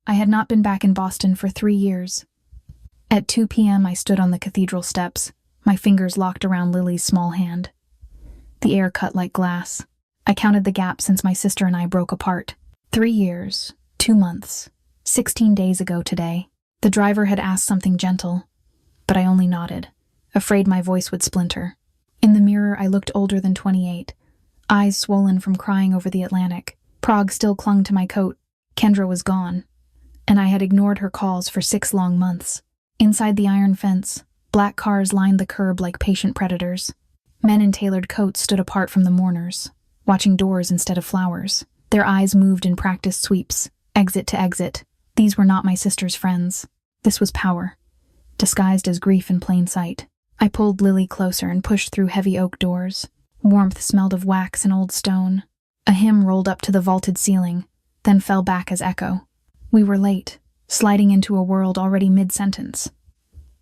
I had not been back in Boston for 3 years. At 2 p.m. I stood on the cathedral steps, my fingers locked around Lily's small hand. The air cut like glass. I counted the gap since my sister and I broke apart. 3 years, 2 months, 16 days ago today. The driver had asked something gentle, but I only nodded, afraid my voice would splinter. In the mirror, I looked older than 28, eyes swollen from crying over the Atlantic. Prague still clung to my coat. Kendra was gone, and I had ignored her calls for 6 long months. Inside the iron fence, black cars lined the curb like patient predators. Men in tailored coats stood apart from the mourners, watching doors instead of flowers. Their eyes moved in practiced sweeps, exit to exit. These were not my sister's friends. This was power, disguised as grief in plain sight. I pulled Lily closer and pushed through heavy oak doors. Warmth smelled of wax and old stone. A hymn rolled up to the vaulted ceiling, then fell back as echo. We were late, sliding into a world already mid-sentence.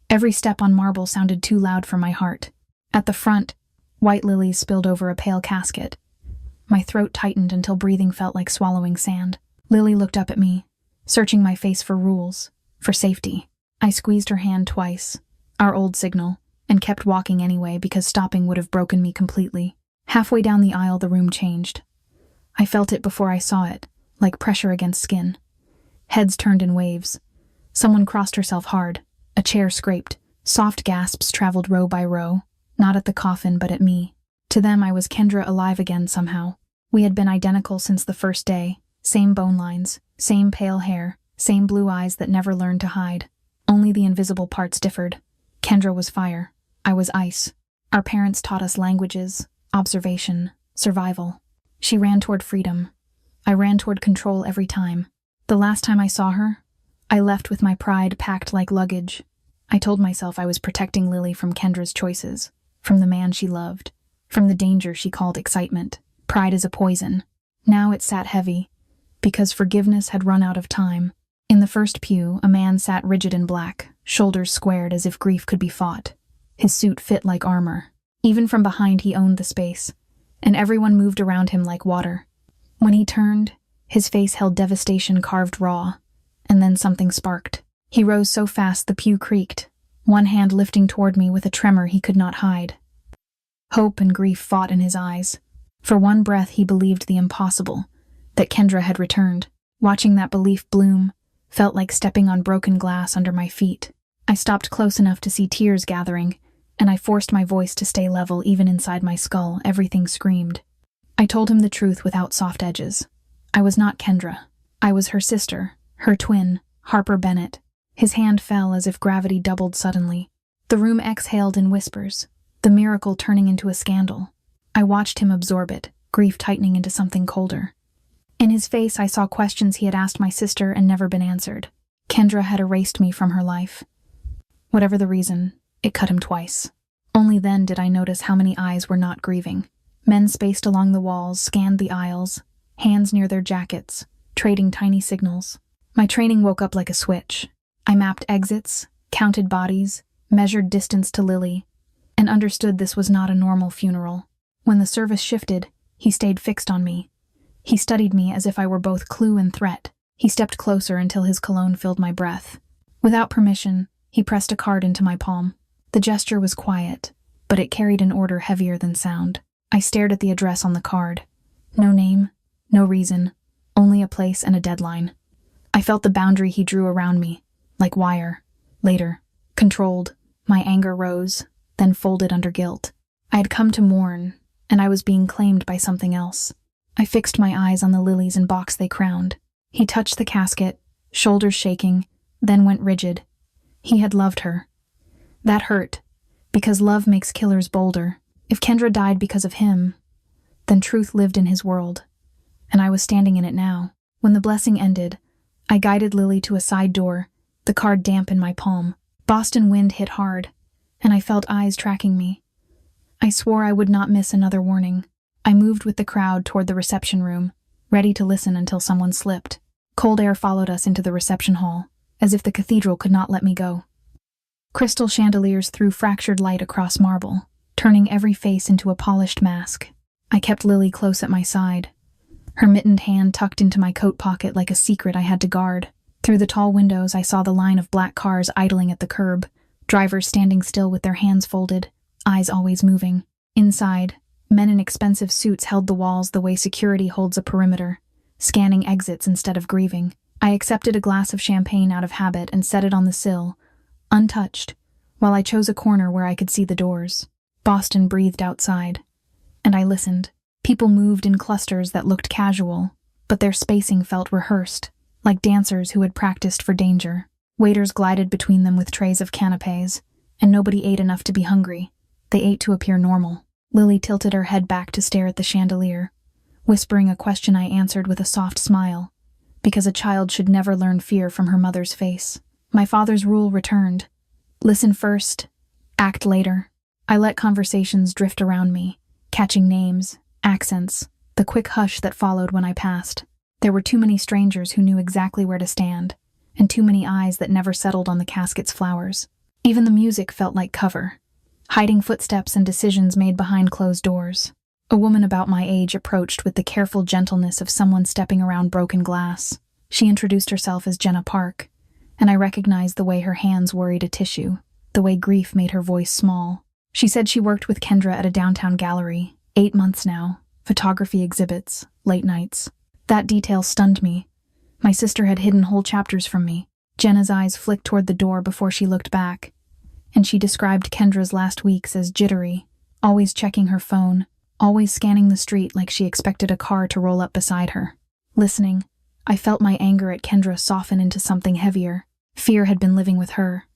Every step on marble sounded too loud for my heart. At the front, white lilies spilled over a pale casket. My throat tightened until breathing felt like swallowing sand. Lily looked up at me, searching my face for rules, for safety. I squeezed her hand twice, our old signal, and kept walking anyway because stopping would have broken me completely. Halfway down the aisle, the room changed. I felt it before I saw it, like pressure against skin. Heads turned in waves. Someone crossed herself hard. A chair scraped. Soft gasps traveled row by row, not at the coffin but at me. To them, I was Kendra alive again somehow. We had been identical since the first day. Same bone lines, same pale hair, same blue eyes that never learned to hide. Only the invisible parts differed. Kendra was fire. I was ice. Our parents taught us languages, observation, survival. She ran toward freedom. I ran toward control every time. The last time I saw her, I left with my pride packed like luggage. I told myself I was protecting Lily from Kendra's choices, from the man she loved, from the danger she called excitement. Pride is a poison. Now it sat heavy, because forgiveness had run out of time. In the first pew, a man sat rigid in black, shoulders squared as if grief could be fought. His suit fit like armor. Even from behind, he owned the space, and everyone moved around him like water. When he turned, his face held devastation carved raw, and then something sparked. He rose so fast the pew creaked, one hand lifting toward me with a tremor he could not hide. Hope and grief fought in his eyes. For one breath he believed the impossible, that Kendra had returned. Watching that belief bloom felt like stepping on broken glass under my feet. I stopped close enough to see tears gathering, and I forced my voice to stay level even inside my skull. Everything screamed. I told him the truth without soft edges. I was not Kendra. I was her sister, her twin, Harper Bennett. His hand fell as if gravity doubled suddenly. The room exhaled in whispers, the miracle turning into a scandal. I watched him absorb it, grief tightening into something colder. In his face, I saw questions he had asked my sister and never been answered. Kendra had erased me from her life. Whatever the reason, it cut him twice. Only then did I notice how many eyes were not grieving. Men spaced along the walls scanned the aisles, hands near their jackets, trading tiny signals. My training woke up like a switch. I mapped exits, counted bodies, measured distance to Lily, and understood this was not a normal funeral. When the service shifted, he stayed fixed on me. He studied me as if I were both clue and threat. He stepped closer until his cologne filled my breath. Without permission, he pressed a card into my palm. The gesture was quiet, but it carried an order heavier than sound. I stared at the address on the card. No name, no reason, only a place and a deadline. I felt the boundary he drew around me, like wire. Later, controlled, my anger rose, then folded under guilt. I had come to mourn, and I was being claimed by something else. I fixed my eyes on the lilies and box they crowned. He touched the casket, shoulders shaking, then went rigid. He had loved her. That hurt, because love makes killers bolder. If Kendra died because of him, then truth lived in his world, and I was standing in it now. When the blessing ended, I guided Lily to a side door, the card damp in my palm. Boston wind hit hard, and I felt eyes tracking me. I swore I would not miss another warning. I moved with the crowd toward the reception room, ready to listen until someone slipped. Cold air followed us into the reception hall, as if the cathedral could not let me go. Crystal chandeliers threw fractured light across marble, turning every face into a polished mask. I kept Lily close at my side, her mittened hand tucked into my coat pocket like a secret I had to guard. Through the tall windows, I saw the line of black cars idling at the curb, drivers standing still with their hands folded, eyes always moving. Inside, men in expensive suits held the walls the way security holds a perimeter, scanning exits instead of grieving. I accepted a glass of champagne out of habit and set it on the sill, untouched, while I chose a corner where I could see the doors. Boston breathed outside, and I listened. People moved in clusters that looked casual, but their spacing felt rehearsed, like dancers who had practiced for danger. Waiters glided between them with trays of canapés, and nobody ate enough to be hungry. They ate to appear normal. Lily tilted her head back to stare at the chandelier, whispering a question I answered with a soft smile, because a child should never learn fear from her mother's face. My father's rule returned. Listen first, act later. I let conversations drift around me, catching names, accents, the quick hush that followed when I passed. There were too many strangers who knew exactly where to stand, and too many eyes that never settled on the casket's flowers. Even the music felt like cover, hiding footsteps and decisions made behind closed doors. A woman about my age approached with the careful gentleness of someone stepping around broken glass. She introduced herself as Jenna Park, and I recognized the way her hands worried a tissue, the way grief made her voice small. She said she worked with Kendra at a downtown gallery, 8 months now, photography exhibits, late nights. That detail stunned me. My sister had hidden whole chapters from me. Jenna's eyes flicked toward the door before she looked back, and she described Kendra's last weeks as jittery, always checking her phone, always scanning the street like she expected a car to roll up beside her. Listening, I felt my anger at Kendra soften into something heavier. Fear had been living with her,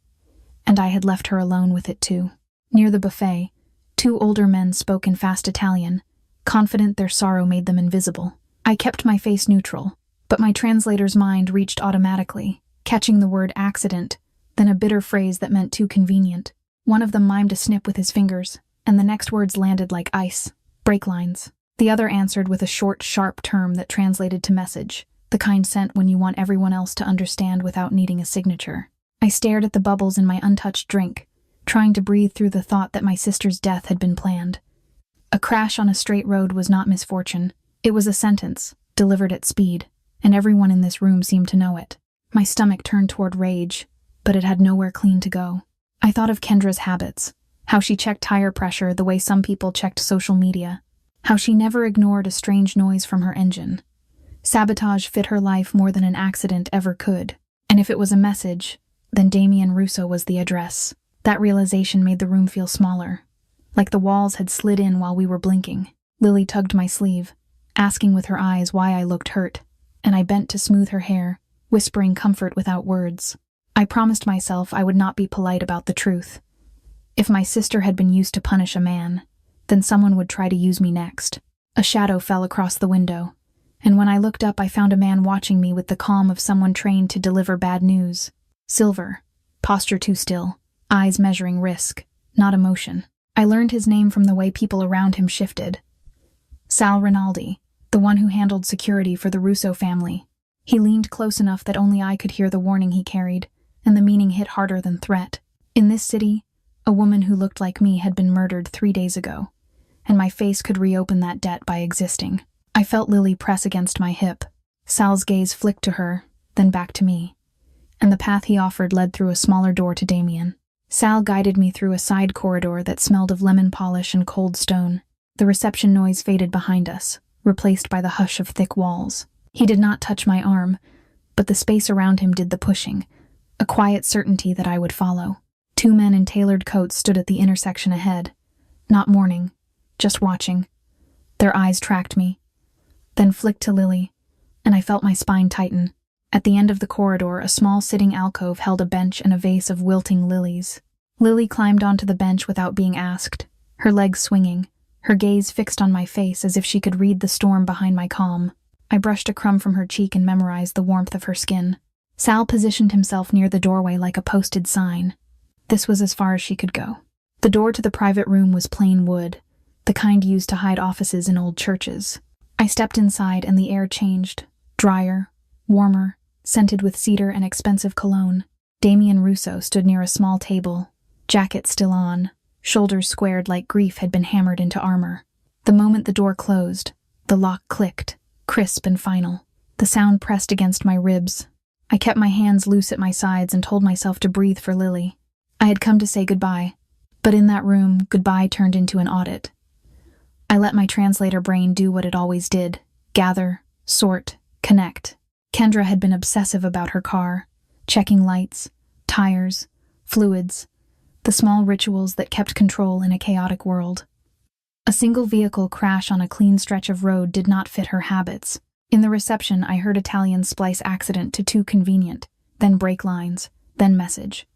and I had left her alone with it too. Near the buffet, 2 older men spoke in fast Italian, confident their sorrow made them invisible. I kept my face neutral, but my translator's mind reached automatically, catching the word accident, then a bitter phrase that meant too convenient. One of them mimed a snip with his fingers, and the next words landed like ice, brake lines. The other answered with a short, sharp term that translated to message, the kind sent when you want everyone else to understand without needing a signature. I stared at the bubbles in my untouched drink, trying to breathe through the thought that my sister's death had been planned. A crash on a straight road was not misfortune. It was a sentence, delivered at speed, and everyone in this room seemed to know it. My stomach turned toward rage, but it had nowhere clean to go. I thought of Kendra's habits, how she checked tire pressure the way some people checked social media, how she never ignored a strange noise from her engine. Sabotage fit her life more than an accident ever could, and if it was a message, then Damien Russo was the address. That realization made the room feel smaller, like the walls had slid in while we were blinking. Lily tugged my sleeve, asking with her eyes why I looked hurt, and I bent to smooth her hair, whispering comfort without words. I promised myself I would not be polite about the truth. If my sister had been used to punish a man, then someone would try to use me next. A shadow fell across the window, and when I looked up I found a man watching me with the calm of someone trained to deliver bad news. Silver, posture too still, eyes measuring risk, not emotion. I learned his name from the way people around him shifted. Sal Rinaldi, the one who handled security for the Russo family. He leaned close enough that only I could hear the warning he carried, and the meaning hit harder than threat. In this city, a woman who looked like me had been murdered 3 days ago, and my face could reopen that debt by existing. I felt Lily press against my hip. Sal's gaze flicked to her, then back to me, and the path he offered led through a smaller door to Damien. Sal guided me through a side corridor that smelled of lemon polish and cold stone. The reception noise faded behind us, replaced by the hush of thick walls. He did not touch my arm, but the space around him did the pushing, a quiet certainty that I would follow. 2 men in tailored coats stood at the intersection ahead, not mourning, just watching. Their eyes tracked me, then flicked to Lily, and I felt my spine tighten. At the end of the corridor, a small sitting alcove held a bench and a vase of wilting lilies. Lily climbed onto the bench without being asked, her legs swinging, her gaze fixed on my face as if she could read the storm behind my calm. I brushed a crumb from her cheek and memorized the warmth of her skin. Sal positioned himself near the doorway like a posted sign. This was as far as she could go. The door to the private room was plain wood, the kind used to hide offices in old churches. I stepped inside and the air changed, drier, warmer, scented with cedar and expensive cologne. Damien Russo stood near a small table, jacket still on, shoulders squared like grief had been hammered into armor. The moment the door closed, the lock clicked, crisp and final. The sound pressed against my ribs. I kept my hands loose at my sides and told myself to breathe for Lily. I had come to say goodbye, but in that room, goodbye turned into an audit. I let my translator brain do what it always did: gather, sort, connect. Kendra had been obsessive about her car, checking lights, tires, fluids, the small rituals that kept control in a chaotic world. A single vehicle crash on a clean stretch of road did not fit her habits. In the reception, I heard Italian splice accident to too convenient, then brake lines, then message.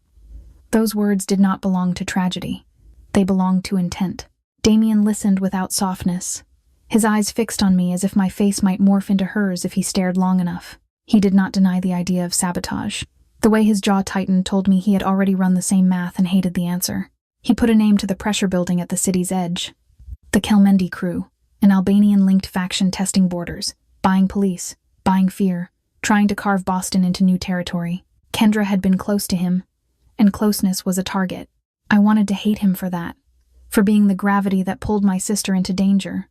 Those words did not belong to tragedy. They belonged to intent. Damien listened without softness, his eyes fixed on me as if my face might morph into hers if he stared long enough. He did not deny the idea of sabotage. The way his jaw tightened told me he had already run the same math and hated the answer. He put a name to the pressure building at the city's edge. The Kelmendi crew, an Albanian-linked faction testing borders, buying police, buying fear, trying to carve Boston into new territory. Kendra had been close to him, and closeness was a target. I wanted to hate him for that, for being the gravity that pulled my sister into danger.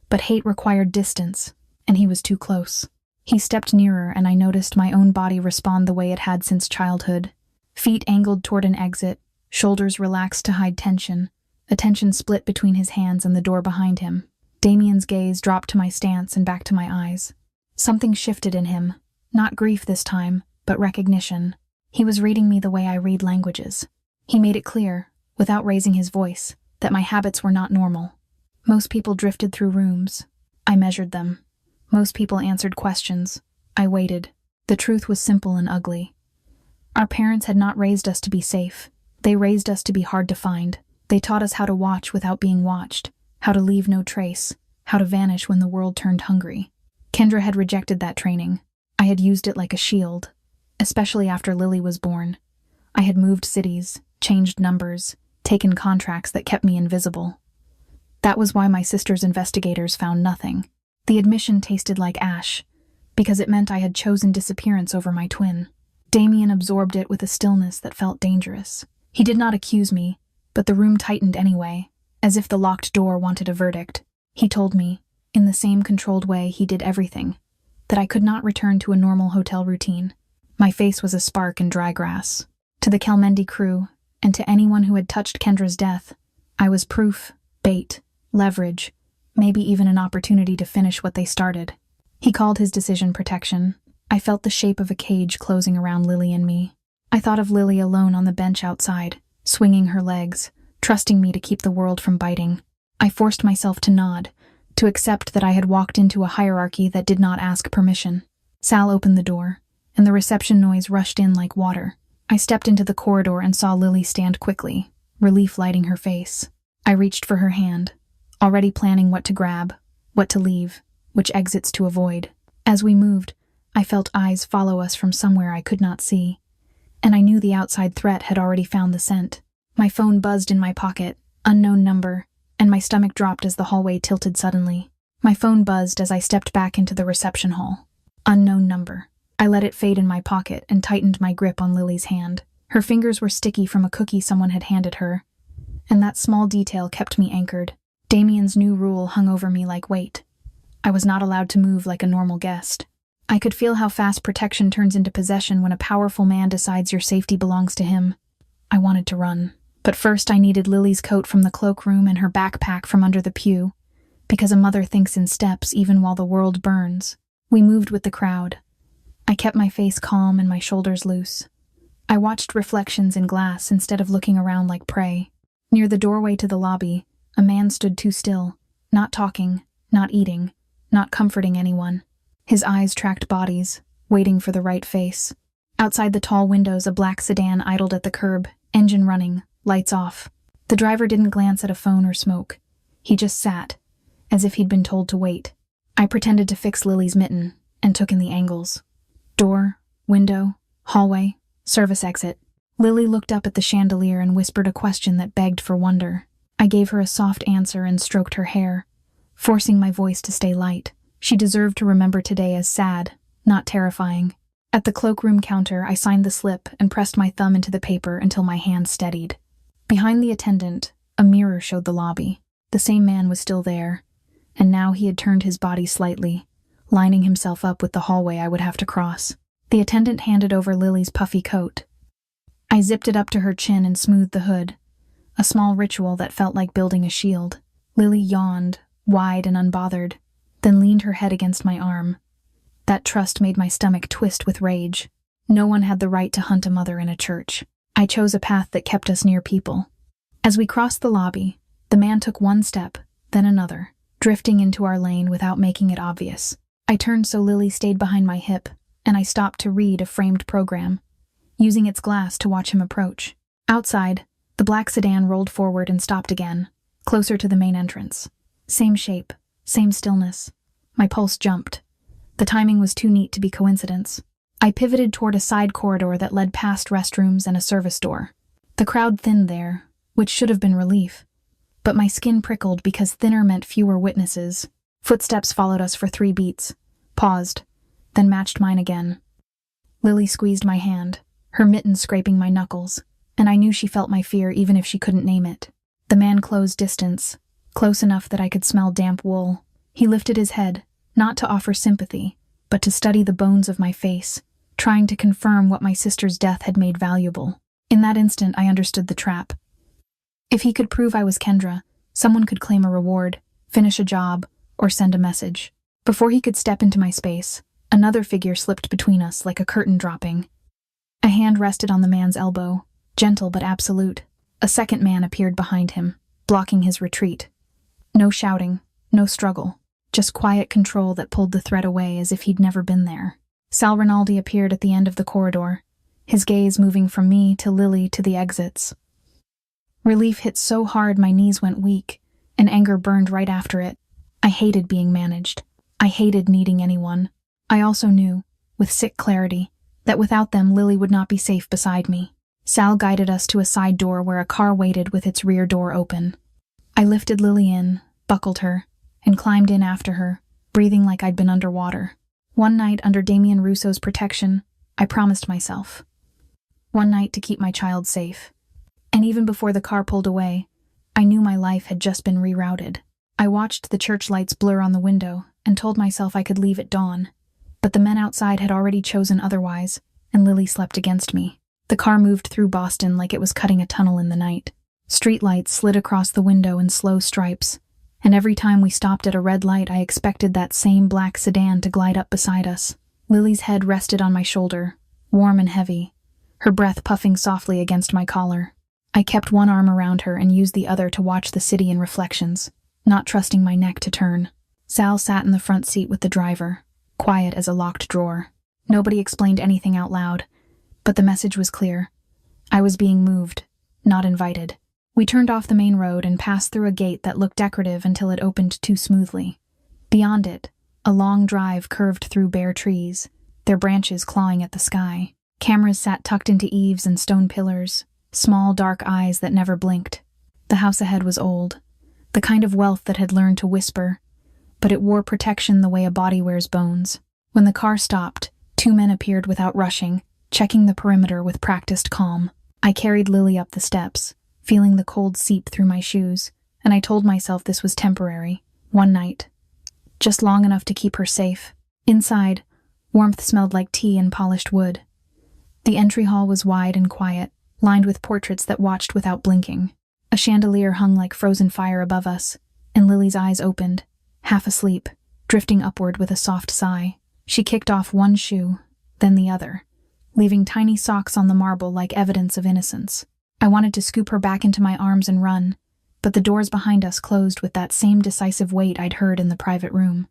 But hate required distance, and he was too close. He stepped nearer, and I noticed my own body respond the way it had since childhood. Feet angled toward an exit, shoulders relaxed to hide tension, attention split between his hands and the door behind him. Damien's gaze dropped to my stance and back to my eyes. Something shifted in him, not grief this time, but recognition. He was reading me the way I read languages. He made it clear, without raising his voice, that my habits were not normal. Most people drifted through rooms. I measured them. Most people answered questions. I waited. The truth was simple and ugly. Our parents had not raised us to be safe. They raised us to be hard to find. They taught us how to watch without being watched, how to leave no trace, how to vanish when the world turned hungry. Kendra had rejected that training. I had used it like a shield, especially after Lily was born. I had moved cities, changed numbers, taken contracts that kept me invisible. That was why my sister's investigators found nothing. The admission tasted like ash, because it meant I had chosen disappearance over my twin. Damien absorbed it with a stillness that felt dangerous. He did not accuse me, but the room tightened anyway, as if the locked door wanted a verdict. He told me, in the same controlled way he did everything, that I could not return to a normal hotel routine. My face was a spark in dry grass. To the Kelmendi crew, and to anyone who had touched Kendra's death, I was proof, bait, leverage, maybe even an opportunity to finish what they started. He called his decision protection. I felt the shape of a cage closing around Lily and me. I thought of Lily alone on the bench outside, swinging her legs, trusting me to keep the world from biting. I forced myself to nod, to accept that I had walked into a hierarchy that did not ask permission. Sal opened the door, and the reception noise rushed in like water. I stepped into the corridor and saw Lily stand quickly, relief lighting her face. I reached for her hand, already planning what to grab, what to leave, which exits to avoid. As we moved, I felt eyes follow us from somewhere I could not see, and I knew the outside threat had already found the scent. My phone buzzed in my pocket, unknown number, and my stomach dropped as the hallway tilted suddenly. My phone buzzed as I stepped back into the reception hall. Unknown number. I let it fade in my pocket and tightened my grip on Lily's hand. Her fingers were sticky from a cookie someone had handed her, and that small detail kept me anchored. Damien's new rule hung over me like weight. I was not allowed to move like a normal guest. I could feel how fast protection turns into possession when a powerful man decides your safety belongs to him. I wanted to run, but first I needed Lily's coat from the cloakroom and her backpack from under the pew, because a mother thinks in steps even while the world burns. We moved with the crowd. I kept my face calm and my shoulders loose. I watched reflections in glass instead of looking around like prey. Near the doorway to the lobby, a man stood too still, not talking, not eating, not comforting anyone. His eyes tracked bodies, waiting for the right face. Outside the tall windows, a black sedan idled at the curb, engine running, lights off. The driver didn't glance at a phone or smoke. He just sat, as if he'd been told to wait. I pretended to fix Lily's mitten, and took in the angles. Door, window, hallway, service exit. Lily looked up at the chandelier and whispered a question that begged for wonder. I gave her a soft answer and stroked her hair, forcing my voice to stay light. She deserved to remember today as sad, not terrifying. At the cloakroom counter, I signed the slip and pressed my thumb into the paper until my hand steadied. Behind the attendant, a mirror showed the lobby. The same man was still there, and now he had turned his body slightly, lining himself up with the hallway I would have to cross. The attendant handed over Lily's puffy coat. I zipped it up to her chin and smoothed the hood, a small ritual that felt like building a shield. Lily yawned, wide and unbothered, then leaned her head against my arm. That trust made my stomach twist with rage. No one had the right to hunt a mother in a church. I chose a path that kept us near people. As we crossed the lobby, the man took one step, then another, drifting into our lane without making it obvious. I turned so Lily stayed behind my hip, and I stopped to read a framed program, using its glass to watch him approach. Outside, the black sedan rolled forward and stopped again, closer to the main entrance. Same shape, same stillness. My pulse jumped. The timing was too neat to be coincidence. I pivoted toward a side corridor that led past restrooms and a service door. The crowd thinned there, which should have been relief. But my skin prickled because thinner meant fewer witnesses. Footsteps followed us for 3 beats, paused, then matched mine again. Lily squeezed my hand, her mittens scraping my knuckles, and I knew she felt my fear even if she couldn't name it. The man closed distance, close enough that I could smell damp wool. He lifted his head, not to offer sympathy, but to study the bones of my face, trying to confirm what my sister's death had made valuable. In that instant, I understood the trap. If he could prove I was Kendra, someone could claim a reward, finish a job, or send a message. Before he could step into my space, another figure slipped between us like a curtain dropping. A hand rested on the man's elbow, gentle but absolute. A second man appeared behind him, blocking his retreat. No shouting, no struggle, just quiet control that pulled the threat away as if he'd never been there. Sal Rinaldi appeared at the end of the corridor, his gaze moving from me to Lily to the exits. Relief hit so hard my knees went weak, and anger burned right after it. I hated being managed. I hated needing anyone. I also knew, with sick clarity, that without them Lily would not be safe beside me. Sal guided us to a side door where a car waited with its rear door open. I lifted Lily in, buckled her, and climbed in after her, breathing like I'd been underwater. One night under Damien Russo's protection, I promised myself. One night to keep my child safe. And even before the car pulled away, I knew my life had just been rerouted. I watched the church lights blur on the window and told myself I could leave at dawn. But the men outside had already chosen otherwise, and Lily slept against me. The car moved through Boston like it was cutting a tunnel in the night. Streetlights slid across the window in slow stripes, and every time we stopped at a red light I expected that same black sedan to glide up beside us. Lily's head rested on my shoulder, warm and heavy, her breath puffing softly against my collar. I kept one arm around her and used the other to watch the city in reflections, not trusting my neck to turn. Sal sat in the front seat with the driver, quiet as a locked drawer. Nobody explained anything out loud, but the message was clear. I was being moved, not invited. We turned off the main road and passed through a gate that looked decorative until it opened too smoothly. Beyond it, a long drive curved through bare trees, their branches clawing at the sky. Cameras sat tucked into eaves and stone pillars, small dark eyes that never blinked. The house ahead was old, the kind of wealth that had learned to whisper, but it wore protection the way a body wears bones. When the car stopped, 2 men appeared without rushing, checking the perimeter with practiced calm. I carried Lily up the steps, feeling the cold seep through my shoes, and I told myself this was temporary, one night. Just long enough to keep her safe. Inside, warmth smelled like tea and polished wood. The entry hall was wide and quiet, lined with portraits that watched without blinking. A chandelier hung like frozen fire above us, and Lily's eyes opened, half asleep, drifting upward with a soft sigh. She kicked off one shoe, then the other, leaving tiny socks on the marble like evidence of innocence. I wanted to scoop her back into my arms and run, but the doors behind us closed with that same decisive weight I'd heard in the private room.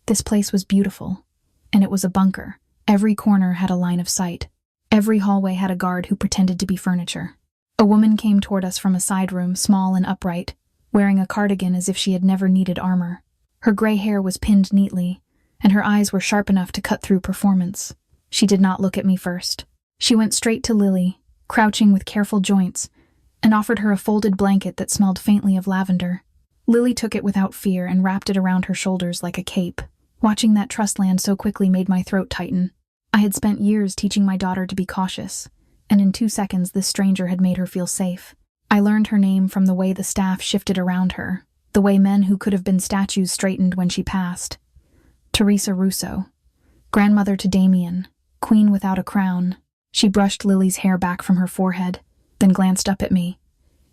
This place was beautiful, and it was a bunker. Every corner had a line of sight. Every hallway had a guard who pretended to be furniture. A woman came toward us from a side room, small and upright, wearing a cardigan as if she had never needed armor. Her gray hair was pinned neatly, and her eyes were sharp enough to cut through performance. She did not look at me first. She went straight to Lily, crouching with careful joints, and offered her a folded blanket that smelled faintly of lavender. Lily took it without fear and wrapped it around her shoulders like a cape. Watching that trust land so quickly made my throat tighten. I had spent years teaching my daughter to be cautious, and in 2 seconds this stranger had made her feel safe. I learned her name from the way the staff shifted around her, the way men who could have been statues straightened when she passed. Teresa Russo, grandmother to Damien, Queen without a crown. She brushed Lily's hair back from her forehead, then glanced up at me,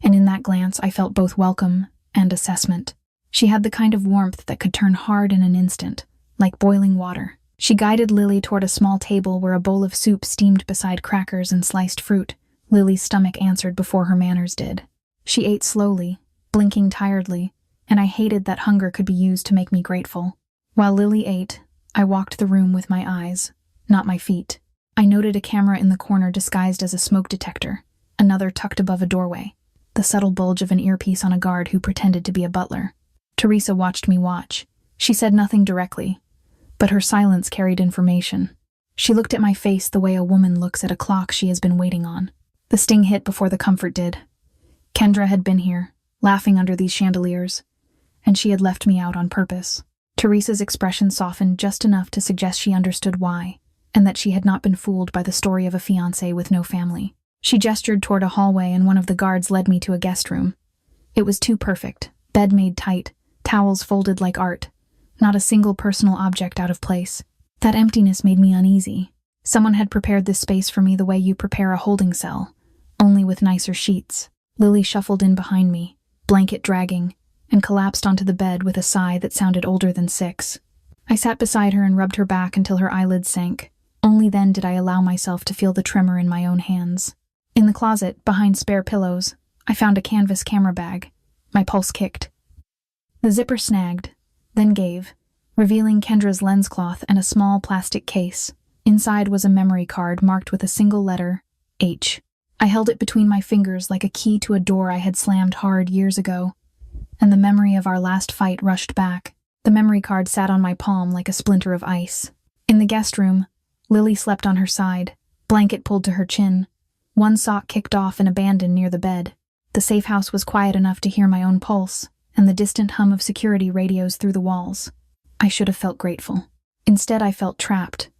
and in that glance I felt both welcome and assessment. She had the kind of warmth that could turn hard in an instant, like boiling water. She guided Lily toward a small table where a bowl of soup steamed beside crackers and sliced fruit. Lily's stomach answered before her manners did. She ate slowly, blinking tiredly, and I hated that hunger could be used to make me grateful. While Lily ate, I walked the room with my eyes, not my feet. I noted a camera in the corner disguised as a smoke detector, another tucked above a doorway, the subtle bulge of an earpiece on a guard who pretended to be a butler. Teresa watched me watch. She said nothing directly, but her silence carried information. She looked at my face the way a woman looks at a clock she has been waiting on. The sting hit before the comfort did. Kendra had been here, laughing under these chandeliers, and she had left me out on purpose. Teresa's expression softened just enough to suggest she understood why, and that she had not been fooled by the story of a fiancé with no family. She gestured toward a hallway and one of the guards led me to a guest room. It was too perfect, bed made tight, towels folded like art, not a single personal object out of place. That emptiness made me uneasy. Someone had prepared this space for me the way you prepare a holding cell, only with nicer sheets. Lily shuffled in behind me, blanket dragging, and collapsed onto the bed with a sigh that sounded older than 6. I sat beside her and rubbed her back until her eyelids sank. Only then did I allow myself to feel the tremor in my own hands. In the closet, behind spare pillows, I found a canvas camera bag. My pulse kicked. The zipper snagged, then gave, revealing Kendra's lens cloth and a small plastic case. Inside was a memory card marked with a single letter, H. I held it between my fingers like a key to a door I had slammed hard years ago, and the memory of our last fight rushed back. The memory card sat on my palm like a splinter of ice. In the guest room, Lily slept on her side, blanket pulled to her chin, one sock kicked off and abandoned near the bed. The safe house was quiet enough to hear my own pulse, and the distant hum of security radios through the walls. I should have felt grateful. Instead, I felt trapped,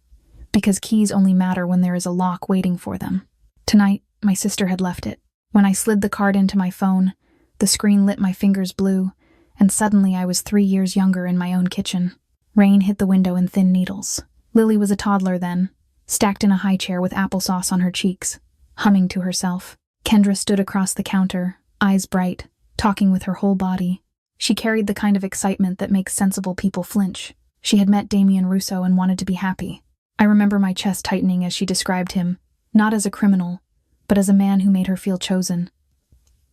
because keys only matter when there is a lock waiting for them. Tonight, my sister had left it. When I slid the card into my phone, the screen lit my fingers blue, and suddenly I was 3 years younger in my own kitchen. Rain hit the window in thin needles. Lily was a toddler then, stacked in a high chair with applesauce on her cheeks, humming to herself. Kendra stood across the counter, eyes bright, talking with her whole body. She carried the kind of excitement that makes sensible people flinch. She had met Damien Russo and wanted to be happy. I remember my chest tightening as she described him, not as a criminal, but as a man who made her feel chosen.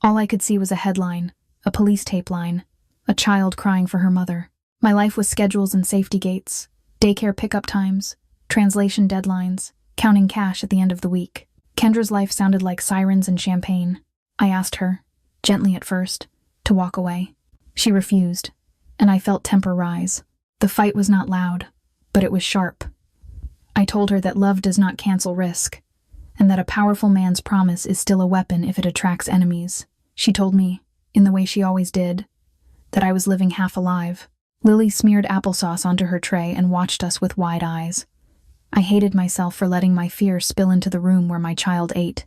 All I could see was a headline, a police tape line, a child crying for her mother. My life was schedules and safety gates, daycare pickup times, translation deadlines, counting cash at the end of the week. Kendra's life sounded like sirens and champagne. I asked her, gently at first, to walk away. She refused, and I felt temper rise. The fight was not loud, but it was sharp. I told her that love does not cancel risk, and that a powerful man's promise is still a weapon if it attracts enemies. She told me, in the way she always did, that I was living half alive. Lily smeared applesauce onto her tray and watched us with wide eyes. I hated myself for letting my fear spill into the room where my child ate.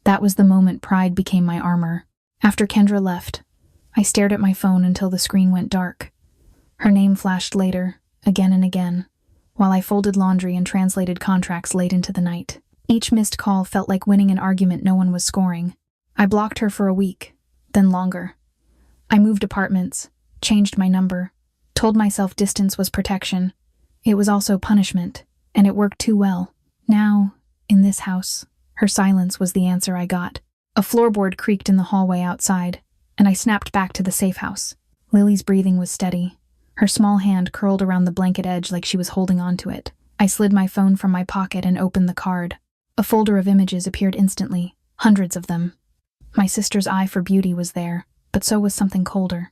That was the moment pride became my armor. After Kendra left, I stared at my phone until the screen went dark. Her name flashed later, again and again, while I folded laundry and translated contracts late into the night. Each missed call felt like winning an argument no one was scoring. I blocked her for a week, then longer. I moved apartments, changed my number, told myself distance was protection. It was also punishment, and it worked too well. Now, in this house, her silence was the answer I got. A floorboard creaked in the hallway outside, and I snapped back to the safe house. Lily's breathing was steady, her small hand curled around the blanket edge like she was holding onto it. I slid my phone from my pocket and opened the card. A folder of images appeared instantly, hundreds of them. My sister's eye for beauty was there, but so was something colder.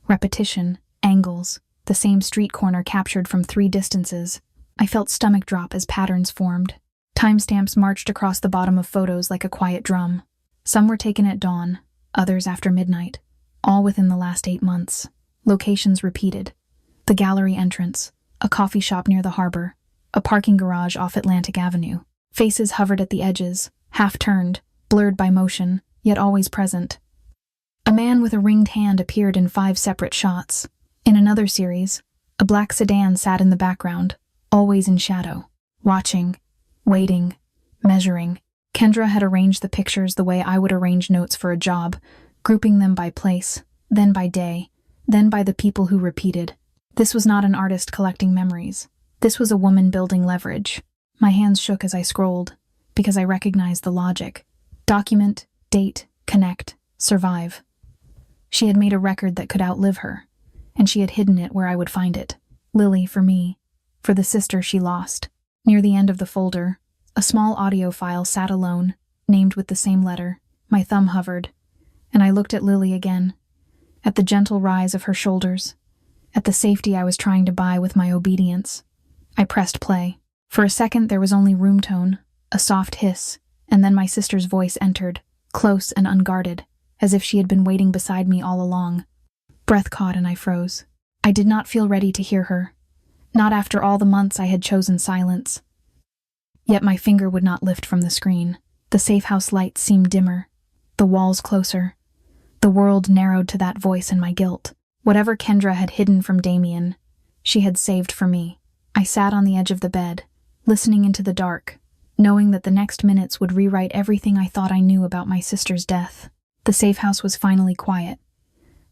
Repetition, angles, the same street corner captured from 3 distances. I felt stomach drop as patterns formed. Timestamps marched across the bottom of photos like a quiet drum. Some were taken at dawn, others after midnight, all within the last 8 months. Locations repeated. The gallery entrance, a coffee shop near the harbor, a parking garage off Atlantic Avenue. Faces hovered at the edges, half-turned, blurred by motion, yet always present. A man with a ringed hand appeared in 5 separate shots. In another series, a black sedan sat in the background, always in shadow, watching, waiting, measuring. Kendra had arranged the pictures the way I would arrange notes for a job, grouping them by place, then by day, then by the people who repeated. This was not an artist collecting memories. This was a woman building leverage. My hands shook as I scrolled, because I recognized the logic. Document, date, connect, survive. She had made a record that could outlive her, and she had hidden it where I would find it. Lily, for me, for the sister she lost. Near the end of the folder, a small audio file sat alone, named with the same letter. My thumb hovered, and I looked at Lily again, at the gentle rise of her shoulders, at the safety I was trying to buy with my obedience. I pressed play. For a second there was only room tone, a soft hiss, and then my sister's voice entered, close and unguarded, as if she had been waiting beside me all along. Breath caught and I froze. I did not feel ready to hear her. Not after all the months I had chosen silence. Yet my finger would not lift from the screen. The safe house lights seemed dimmer, the walls closer. The world narrowed to that voice and my guilt. Whatever Kendra had hidden from Damien, she had saved for me. I sat on the edge of the bed, listening into the dark, knowing that the next minutes would rewrite everything I thought I knew about my sister's death. The safe house was finally quiet.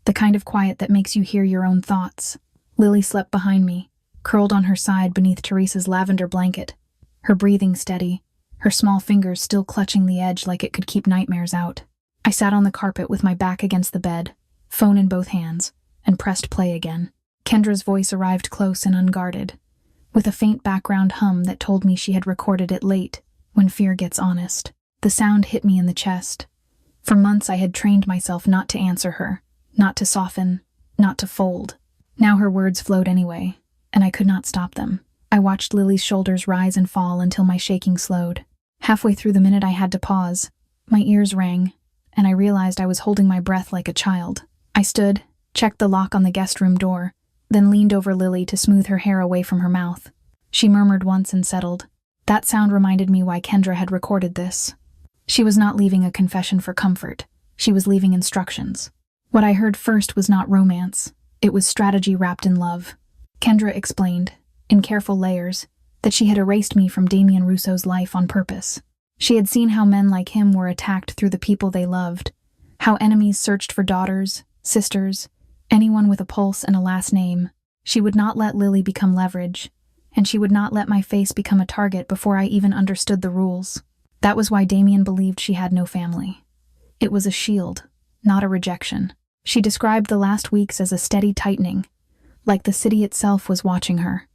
The kind of quiet that makes you hear your own thoughts. Lily slept behind me, curled on her side beneath Teresa's lavender blanket, her breathing steady, her small fingers still clutching the edge like it could keep nightmares out. I sat on the carpet with my back against the bed, phone in both hands, and pressed play again. Kendra's voice arrived close and unguarded, with a faint background hum that told me she had recorded it late, when fear gets honest. The sound hit me in the chest. For months I had trained myself not to answer her, not to soften, not to fold. Now her words flowed anyway, and I could not stop them. I watched Lily's shoulders rise and fall until my shaking slowed. Halfway through the minute I had to pause. My ears rang, and I realized I was holding my breath like a child. I stood, checked the lock on the guest room door, then leaned over Lily to smooth her hair away from her mouth. She murmured once and settled. That sound reminded me why Kendra had recorded this. She was not leaving a confession for comfort. She was leaving instructions. What I heard first was not romance. It was strategy wrapped in love. Kendra explained, in careful layers, that she had erased me from Damien Rousseau's life on purpose. She had seen how men like him were attacked through the people they loved, how enemies searched for daughters, sisters, anyone with a pulse and a last name. She would not let Lily become leverage, and she would not let my face become a target before I even understood the rules. That was why Damien believed she had no family. It was a shield, not a rejection. She described the last weeks as a steady tightening, like the city itself was watching her.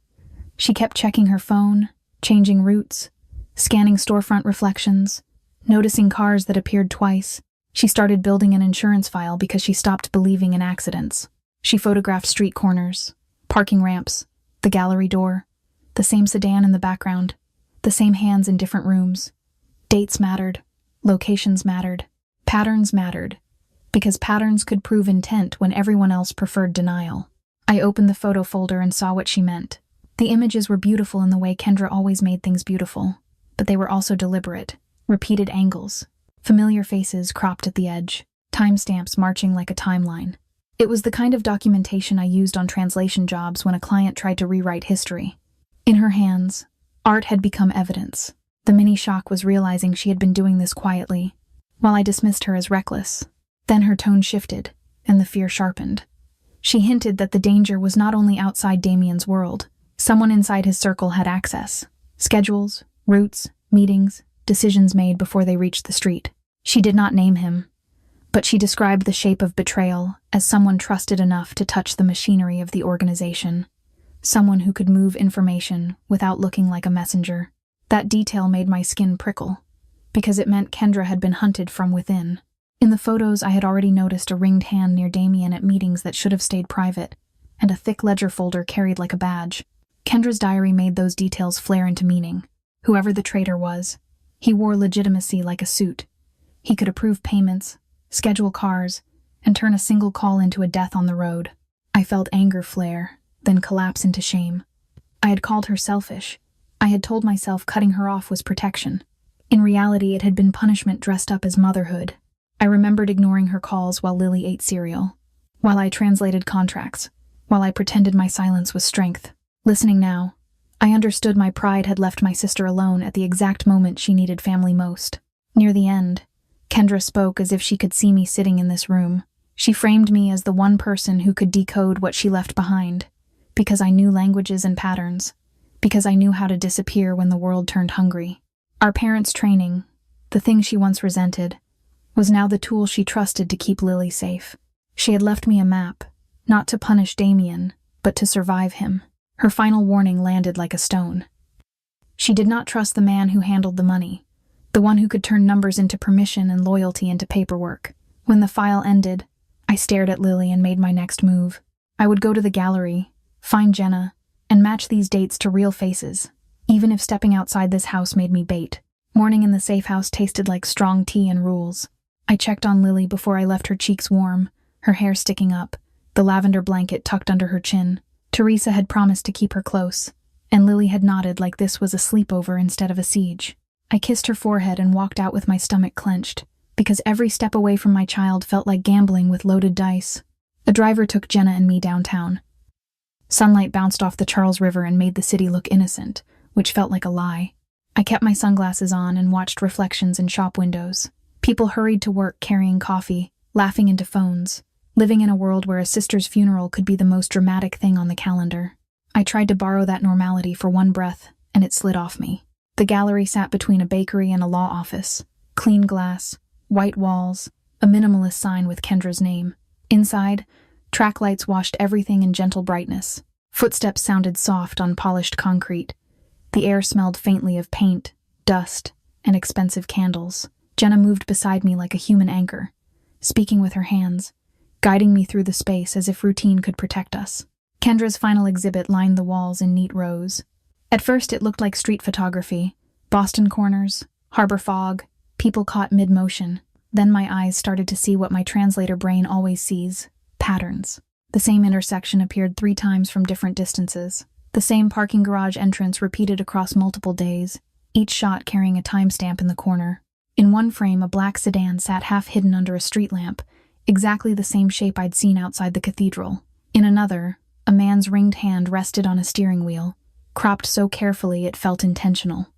She kept checking her phone, changing routes, scanning storefront reflections, noticing cars that appeared twice. She started building an insurance file because she stopped believing in accidents. She photographed street corners, parking ramps, the gallery door, the same sedan in the background, the same hands in different rooms. Dates mattered, locations mattered, patterns mattered, because patterns could prove intent when everyone else preferred denial. I opened the photo folder and saw what she meant. The images were beautiful in the way Kendra always made things beautiful, but they were also deliberate, repeated angles, familiar faces cropped at the edge, timestamps marching like a timeline. It was the kind of documentation I used on translation jobs when a client tried to rewrite history. In her hands, art had become evidence. The mini shock was realizing she had been doing this quietly, while I dismissed her as reckless. Then her tone shifted, and the fear sharpened. She hinted that the danger was not only outside Damien's world. Someone inside his circle had access. Schedules, routes, meetings, decisions made before they reached the street. She did not name him, but she described the shape of betrayal as someone trusted enough to touch the machinery of the organization. Someone who could move information without looking like a messenger. That detail made my skin prickle, because it meant Kendra had been hunted from within. In the photos, I had already noticed a ringed hand near Damien at meetings that should have stayed private, and a thick ledger folder carried like a badge. Kendra's diary made those details flare into meaning. Whoever the traitor was, he wore legitimacy like a suit. He could approve payments, schedule cars, and turn a single call into a death on the road. I felt anger flare, then collapse into shame. I had called her selfish. I had told myself cutting her off was protection. In reality, it had been punishment dressed up as motherhood. I remembered ignoring her calls while Lily ate cereal, while I translated contracts, while I pretended my silence was strength. Listening now, I understood my pride had left my sister alone at the exact moment she needed family most. Near the end, Kendra spoke as if she could see me sitting in this room. She framed me as the one person who could decode what she left behind, because I knew languages and patterns, because I knew how to disappear when the world turned hungry. Our parents' training, the thing she once resented, was now the tool she trusted to keep Lily safe. She had left me a map, not to punish Damien, but to survive him. Her final warning landed like a stone. She did not trust the man who handled the money, the one who could turn numbers into permission and loyalty into paperwork. When the file ended, I stared at Lily and made my next move. I would go to the gallery, find Jenna, and match these dates to real faces, even if stepping outside this house made me bait. Morning in the safe house tasted like strong tea and rules. I checked on Lily before I left her cheeks warm, her hair sticking up, the lavender blanket tucked under her chin. Teresa had promised to keep her close, and Lily had nodded like this was a sleepover instead of a siege. I kissed her forehead and walked out with my stomach clenched, because every step away from my child felt like gambling with loaded dice. A driver took Jenna and me downtown. Sunlight bounced off the Charles River and made the city look innocent, which felt like a lie. I kept my sunglasses on and watched reflections in shop windows. People hurried to work carrying coffee, laughing into phones, living in a world where a sister's funeral could be the most dramatic thing on the calendar. I tried to borrow that normality for one breath, and it slid off me. The gallery sat between a bakery and a law office. Clean glass, white walls, a minimalist sign with Kendra's name. Inside, track lights washed everything in gentle brightness. Footsteps sounded soft on polished concrete. The air smelled faintly of paint, dust, and expensive candles. Jenna moved beside me like a human anchor, speaking with her hands, guiding me through the space as if routine could protect us. Kendra's final exhibit lined the walls in neat rows. At first it looked like street photography, Boston corners, harbor fog, people caught mid-motion. Then my eyes started to see what my translator brain always sees: patterns. The same intersection appeared 3 times from different distances. The same parking garage entrance repeated across multiple days, each shot carrying a timestamp in the corner. In one frame, a black sedan sat half hidden under a street lamp, exactly the same shape I'd seen outside the cathedral. In another, a man's ringed hand rested on a steering wheel, cropped so carefully it felt intentional.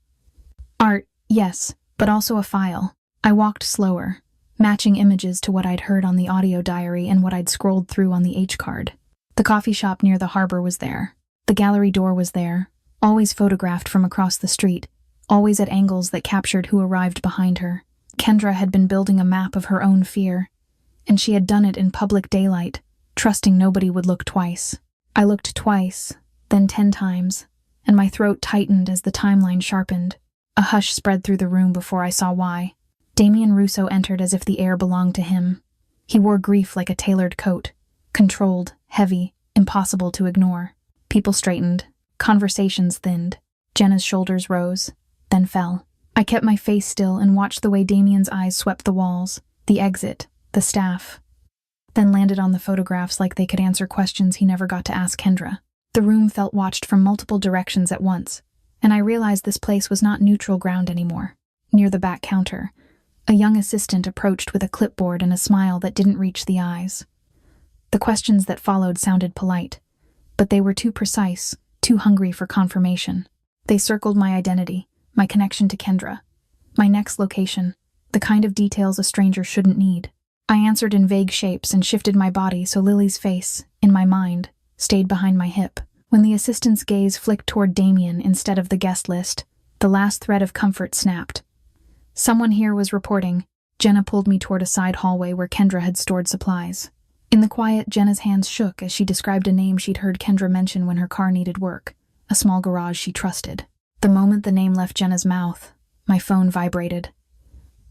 Art, yes, but also a file. I walked slower, matching images to what I'd heard on the audio diary and what I'd scrolled through on the H-card. The coffee shop near the harbor was there. The gallery door was there, always photographed from across the street, always at angles that captured who arrived behind her. Kendra had been building a map of her own fear, and she had done it in public daylight, trusting nobody would look twice. I looked twice, then 10 times, and my throat tightened as the timeline sharpened. A hush spread through the room before I saw why. Damien Russo entered as if the air belonged to him. He wore grief like a tailored coat, controlled, heavy, impossible to ignore. People straightened, conversations thinned. Jenna's shoulders rose, then fell. I kept my face still and watched the way Damien's eyes swept the walls, the exit, the staff, then landed on the photographs like they could answer questions he never got to ask Kendra. The room felt watched from multiple directions at once, and I realized this place was not neutral ground anymore. Near the back counter, a young assistant approached with a clipboard and a smile that didn't reach the eyes. The questions that followed sounded polite, but they were too precise, too hungry for confirmation. They circled my identity, my connection to Kendra, my next location, the kind of details a stranger shouldn't need. I answered in vague shapes and shifted my body so Lily's face, in my mind, stayed behind my hip. When the assistant's gaze flicked toward Damien instead of the guest list, the last thread of comfort snapped. Someone here was reporting. Jenna pulled me toward a side hallway where Kendra had stored supplies. In the quiet, Jenna's hands shook as she described a name she'd heard Kendra mention when her car needed work, a small garage she trusted. The moment the name left Jenna's mouth, my phone vibrated.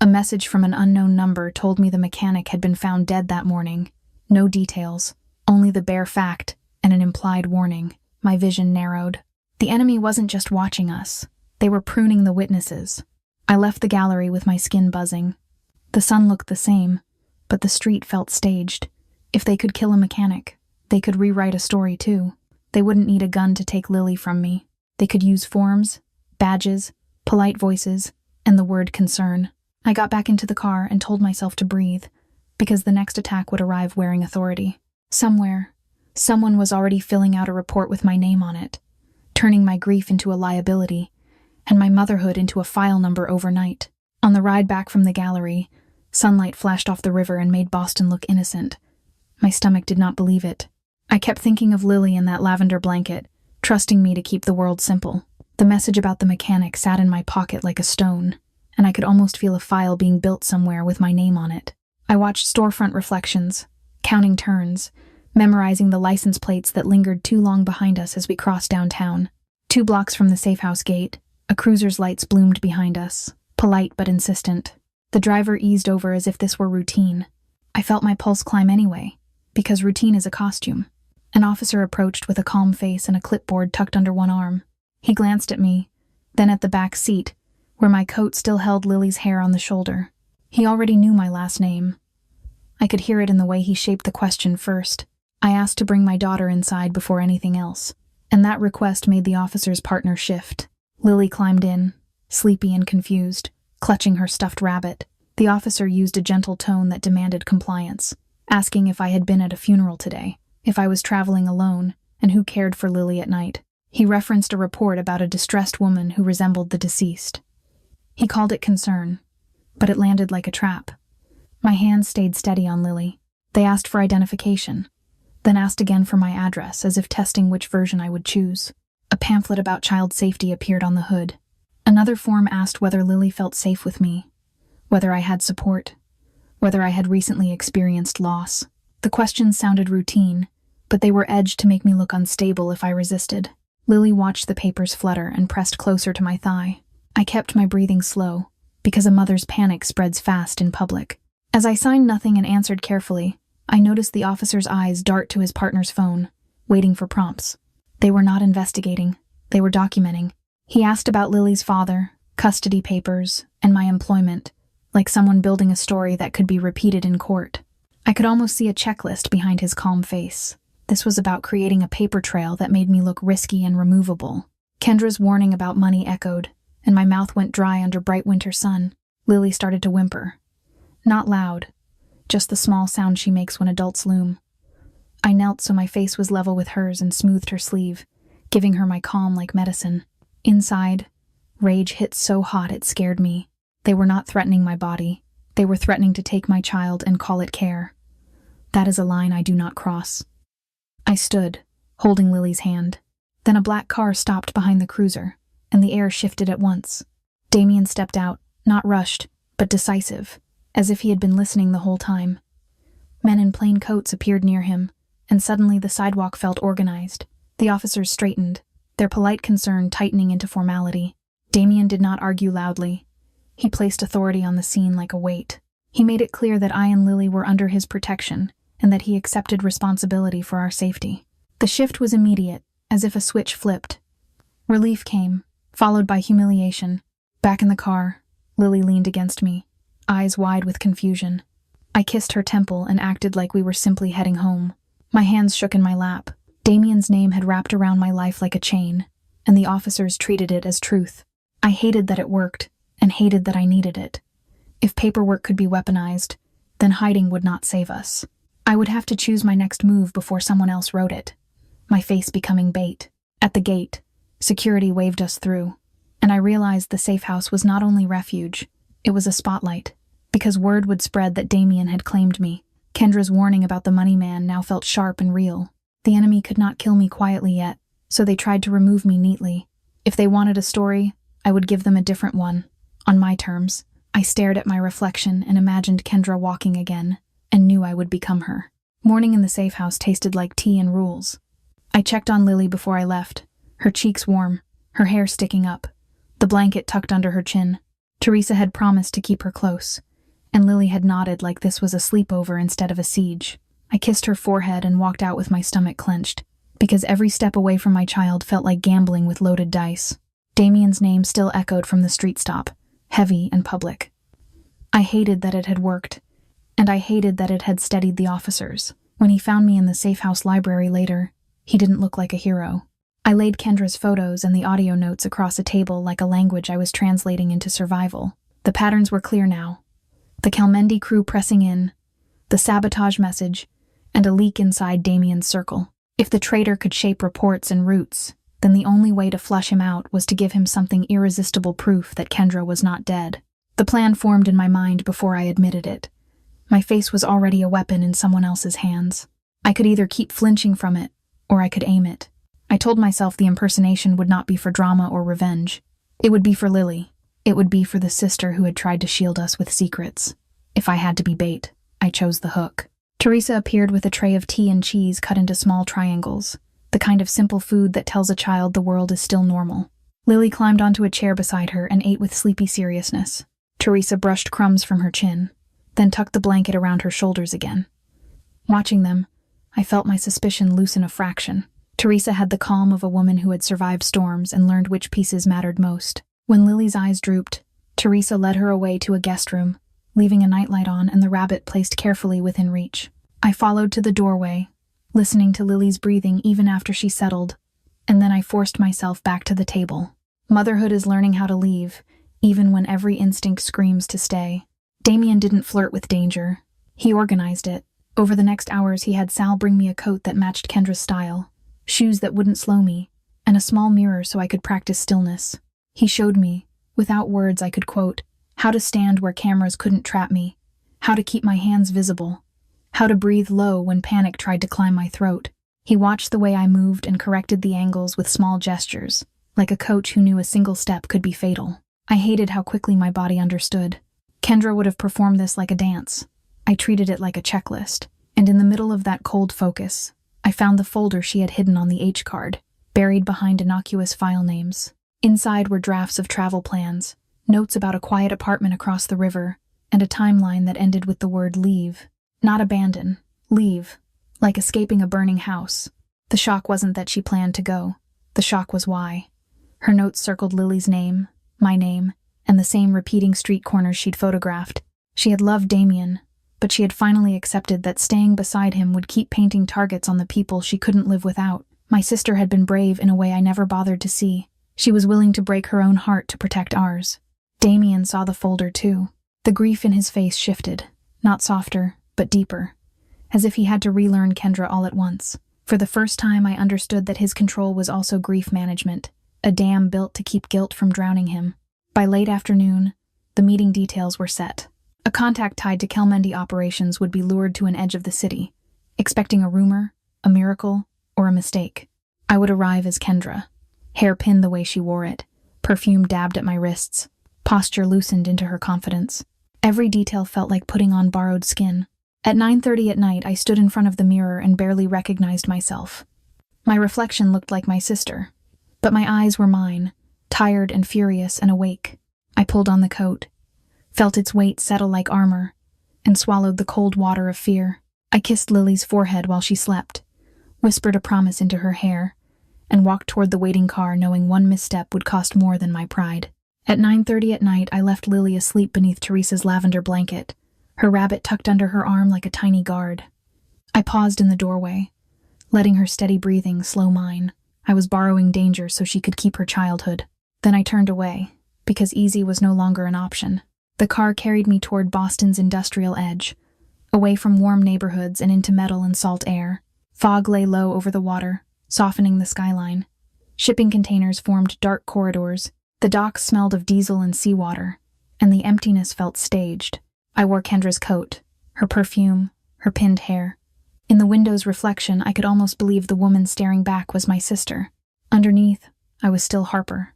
A message from an unknown number told me the mechanic had been found dead that morning. No details, only the bare fact and an implied warning. My vision narrowed. The enemy wasn't just watching us. They were pruning the witnesses. I left the gallery with my skin buzzing. The sun looked the same, but the street felt staged. If they could kill a mechanic, they could rewrite a story too. They wouldn't need a gun to take Lily from me. They could use forms, badges, polite voices, and the word concern. I got back into the car and told myself to breathe, because the next attack would arrive wearing authority. Somewhere, someone was already filling out a report with my name on it, turning my grief into a liability and my motherhood into a file number overnight. On the ride back from the gallery, sunlight flashed off the river and made Boston look innocent. My stomach did not believe it. I kept thinking of Lily in that lavender blanket, trusting me to keep the world simple. The message about the mechanic sat in my pocket like a stone, and I could almost feel a file being built somewhere with my name on it. I watched storefront reflections, counting turns, memorizing the license plates that lingered too long behind us as we crossed downtown. 2 blocks from the safe house gate, a cruiser's lights bloomed behind us, polite but insistent. The driver eased over as if this were routine. I felt my pulse climb anyway, because routine is a costume. An officer approached with a calm face and a clipboard tucked under one arm. He glanced at me, then at the back seat, where my coat still held Lily's hair on the shoulder. He already knew my last name. I could hear it in the way he shaped the question first. I asked to bring my daughter inside before anything else, and that request made the officer's partner shift. Lily climbed in, sleepy and confused, clutching her stuffed rabbit. The officer used a gentle tone that demanded compliance, asking if I had been at a funeral today, if I was traveling alone, and who cared for Lily at night. He referenced a report about a distressed woman who resembled the deceased. He called it concern, but it landed like a trap. My hands stayed steady on Lily. They asked for identification, then asked again for my address, as if testing which version I would choose. A pamphlet about child safety appeared on the hood. Another form asked whether Lily felt safe with me, whether I had support, whether I had recently experienced loss. The questions sounded routine, but they were edged to make me look unstable if I resisted. Lily watched the papers flutter and pressed closer to my thigh. I kept my breathing slow, because a mother's panic spreads fast in public. As I signed nothing and answered carefully, I noticed the officer's eyes dart to his partner's phone, waiting for prompts. They were not investigating, they were documenting. He asked about Lily's father, custody papers, and my employment, like someone building a story that could be repeated in court. I could almost see a checklist behind his calm face. This was about creating a paper trail that made me look risky and removable. Kendra's warning about money echoed, and my mouth went dry under bright winter sun. Lily started to whimper. Not loud, just the small sound she makes when adults loom. I knelt so my face was level with hers and smoothed her sleeve, giving her my calm like medicine. Inside, rage hit so hot it scared me. They were not threatening my body. They were threatening to take my child and call it care. That is a line I do not cross. I stood, holding Lily's hand. Then a black car stopped behind the cruiser, and the air shifted at once. Damien stepped out, not rushed, but decisive, as if he had been listening the whole time. Men in plain coats appeared near him, and suddenly the sidewalk felt organized. The officers straightened, their polite concern tightening into formality. Damien did not argue loudly. He placed authority on the scene like a weight. He made it clear that I and Lily were under his protection, and that he accepted responsibility for our safety. The shift was immediate, as if a switch flipped. Relief came, followed by humiliation. Back in the car, Lily leaned against me, eyes wide with confusion. I kissed her temple and acted like we were simply heading home. My hands shook in my lap. Damien's name had wrapped around my life like a chain, and the officers treated it as truth. I hated that it worked, and hated that I needed it. If paperwork could be weaponized, then hiding would not save us. I would have to choose my next move before someone else wrote it, my face becoming bait. At the gate, security waved us through, and I realized the safe house was not only refuge, it was a spotlight, because word would spread that Damien had claimed me. Kendra's warning about the money man now felt sharp and real. The enemy could not kill me quietly yet, so they tried to remove me neatly. If they wanted a story, I would give them a different one, on my terms. I stared at my reflection and imagined Kendra walking again, and knew I would become her. Morning in the safe house tasted like tea and rules. I checked on Lily before I left, her cheeks warm, her hair sticking up, the blanket tucked under her chin. Teresa had promised to keep her close, and Lily had nodded like this was a sleepover instead of a siege. I kissed her forehead and walked out with my stomach clenched, because every step away from my child felt like gambling with loaded dice. Damien's name still echoed from the street stop, heavy and public. I hated that it had worked, and I hated that it had steadied the officers. When he found me in the safe house library later, he didn't look like a hero. I laid Kendra's photos and the audio notes across a table like a language I was translating into survival. The patterns were clear now. The Kelmendi crew pressing in, the sabotage message, and a leak inside Damien's circle. If the traitor could shape reports and routes, then the only way to flush him out was to give him something irresistible proof that Kendra was not dead. The plan formed in my mind before I admitted it. My face was already a weapon in someone else's hands. I could either keep flinching from it, or I could aim it. I told myself the impersonation would not be for drama or revenge. It would be for Lily. It would be for the sister who had tried to shield us with secrets. If I had to be bait, I chose the hook. Teresa appeared with a tray of tea and cheese cut into small triangles, the kind of simple food that tells a child the world is still normal. Lily climbed onto a chair beside her and ate with sleepy seriousness. Teresa brushed crumbs from her chin, then tucked the blanket around her shoulders again. Watching them, I felt my suspicion loosen a fraction. Teresa had the calm of a woman who had survived storms and learned which pieces mattered most. When Lily's eyes drooped, Teresa led her away to a guest room, leaving a nightlight on and the rabbit placed carefully within reach. I followed to the doorway, listening to Lily's breathing even after she settled, and then I forced myself back to the table. Motherhood is learning how to leave, even when every instinct screams to stay. Damien didn't flirt with danger. He organized it. Over the next hours, he had Sal bring me a coat that matched Kendra's style, shoes that wouldn't slow me, and a small mirror so I could practice stillness. He showed me, without words I could quote, how to stand where cameras couldn't trap me, how to keep my hands visible, how to breathe low when panic tried to climb my throat. He watched the way I moved and corrected the angles with small gestures, like a coach who knew a single step could be fatal. I hated how quickly my body understood. Kendra would have performed this like a dance. I treated it like a checklist, and in the middle of that cold focus, I found the folder she had hidden on the H card, buried behind innocuous file names. Inside were drafts of travel plans, notes about a quiet apartment across the river, and a timeline that ended with the word leave. Not abandon, leave, like escaping a burning house. The shock wasn't that she planned to go. The shock was why. Her notes circled Lily's name, my name, and the same repeating street corners she'd photographed. She had loved Damien, but she had finally accepted that staying beside him would keep painting targets on the people she couldn't live without. My sister had been brave in a way I never bothered to see. She was willing to break her own heart to protect ours. Damien saw the folder too. The grief in his face shifted, not softer, but deeper, as if he had to relearn Kendra all at once. For the first time, I understood that his control was also grief management, a dam built to keep guilt from drowning him. By late afternoon, the meeting details were set. A contact tied to Kelmendi operations would be lured to an edge of the city, expecting a rumor, a miracle, or a mistake. I would arrive as Kendra, hair pinned the way she wore it, perfume dabbed at my wrists, posture loosened into her confidence. Every detail felt like putting on borrowed skin. At 9:30 at night, I stood in front of the mirror and barely recognized myself. My reflection looked like my sister, but my eyes were mine, tired and furious and awake. I pulled on the coat, felt its weight settle like armor, and swallowed the cold water of fear. I kissed Lily's forehead while she slept, whispered a promise into her hair, and walked toward the waiting car knowing one misstep would cost more than my pride. At 9:30 at night, I left Lily asleep beneath Teresa's lavender blanket, her rabbit tucked under her arm like a tiny guard. I paused in the doorway, letting her steady breathing slow mine. I was borrowing danger so she could keep her childhood. Then I turned away, because easy was no longer an option. The car carried me toward Boston's industrial edge, away from warm neighborhoods and into metal and salt air. Fog lay low over the water, softening the skyline. Shipping containers formed dark corridors. The docks smelled of diesel and seawater, and the emptiness felt staged. I wore Kendra's coat, her perfume, her pinned hair. In the window's reflection, I could almost believe the woman staring back was my sister. Underneath, I was still Harper,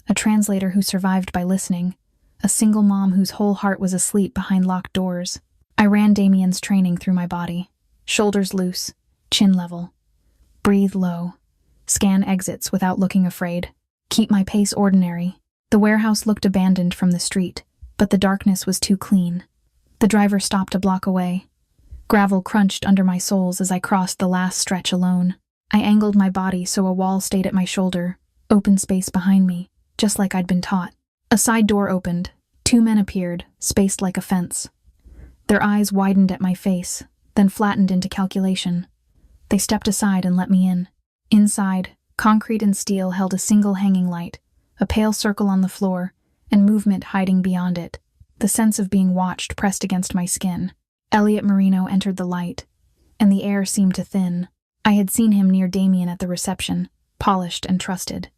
a translator who survived by listening, a single mom whose whole heart was asleep behind locked doors. I ran Damien's training through my body, shoulders loose, chin level. Breathe low, scan exits without looking afraid. Keep my pace ordinary. The warehouse looked abandoned from the street, but the darkness was too clean. The driver stopped a block away. Gravel crunched under my soles as I crossed the last stretch alone. I angled my body so a wall stayed at my shoulder, open space behind me, just like I'd been taught. A side door opened. 2 men appeared, spaced like a fence. Their eyes widened at my face, then flattened into calculation. They stepped aside and let me in. Inside, concrete and steel held a single hanging light, a pale circle on the floor, and movement hiding beyond it. The sense of being watched pressed against my skin. Elliot Marino entered the light, and the air seemed to thin. I had seen him near Damien at the reception, polished and trusted.